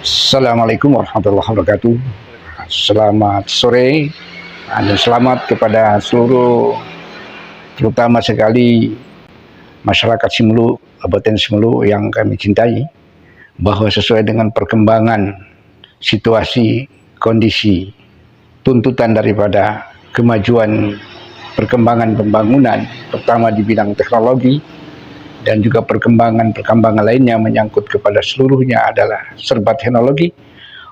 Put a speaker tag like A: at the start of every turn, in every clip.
A: Assalamualaikum warahmatullahi wabarakatuh. Selamat sore dan selamat kepada seluruh, terutama sekali masyarakat Simelu, Kabupaten Simelu yang kami cintai, bahwa sesuai dengan perkembangan situasi, kondisi, tuntutan daripada kemajuan perkembangan pembangunan, terutama di bidang teknologi, dan juga perkembangan lainnya menyangkut kepada seluruhnya adalah serba teknologi.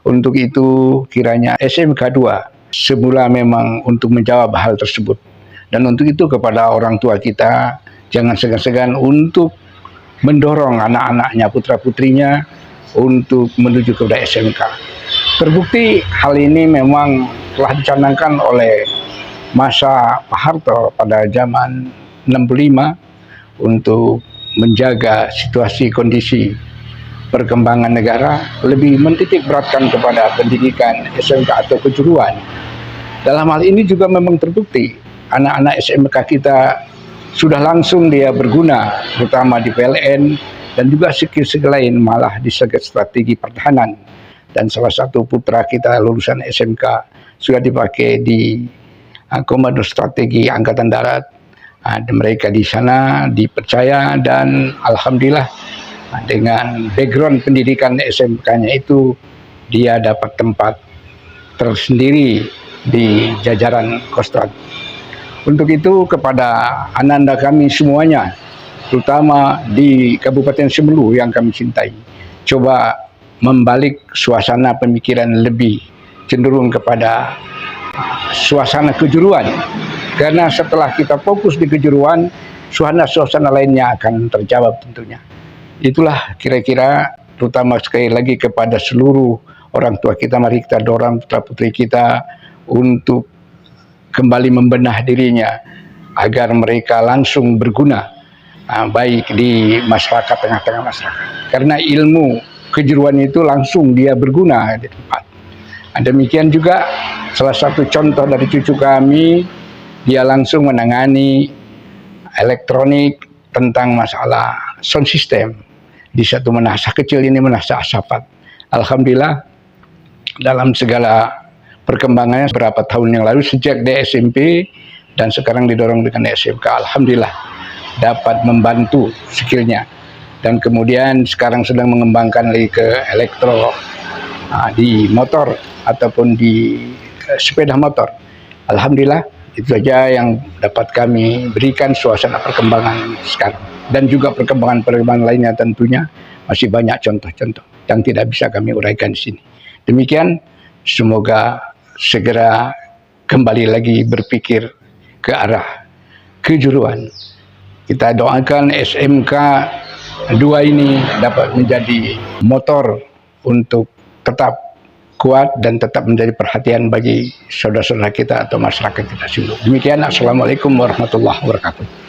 A: Untuk itu kiranya SMK 2 semula memang untuk menjawab hal tersebut. Dan untuk itu kepada orang tua kita jangan segan-segan untuk mendorong anak-anaknya, putra-putrinya untuk menuju kepada SMK. Terbukti hal ini memang telah dicanangkan oleh masa Pak Harto pada zaman 65 untuk menjaga situasi kondisi perkembangan negara, lebih mentitik beratkan kepada pendidikan SMK atau kejuruan. Dalam hal ini juga memang terbukti anak-anak SMK kita sudah langsung dia berguna, terutama di PLN dan juga skill-skill lain, malah di segi strategi pertahanan. Dan salah satu putra kita lulusan SMK sudah dipakai di Komando Strategi Angkatan Darat. Mereka di sana dipercaya dan alhamdulillah dengan background pendidikan SMK-nya itu dia dapat tempat tersendiri di jajaran Kostrad. Untuk itu kepada ananda kami semuanya, terutama di Kabupaten Simelu yang kami cintai, coba membalik suasana pemikiran lebih cenderung kepada suasana kejuruan. Karena setelah kita fokus di kejuruan, suasana lainnya akan terjawab tentunya. Itulah kira-kira, terutama sekali lagi kepada seluruh orang tua kita, mari kita dorong putra-putri kita untuk kembali membenah dirinya agar mereka langsung berguna, baik di masyarakat, tengah-tengah masyarakat. Karena ilmu kejuruan itu langsung dia berguna di tempat. Demikian juga salah satu contoh dari cucu kami, dia langsung menangani elektronik tentang masalah sound system di satu menasah kecil ini, menasah Asafat. Alhamdulillah dalam segala perkembangannya beberapa tahun yang lalu sejak di SMP dan sekarang didorong dengan SMK, alhamdulillah dapat membantu skillnya. Dan kemudian sekarang sedang mengembangkan lagi ke elektro di motor ataupun di sepeda motor. Alhamdulillah itu saja yang dapat kami berikan suasana perkembangan sekarang. Dan juga perkembangan lainnya tentunya masih banyak contoh-contoh yang tidak bisa kami uraikan di sini. Demikian, semoga segera kembali lagi berpikir ke arah kejuruan. Kita doakan SMK 2 ini dapat menjadi motor untuk tetap kuat dan tetap menjadi perhatian bagi saudara-saudara kita atau masyarakat kita. Demikian, assalamualaikum warahmatullahi wabarakatuh.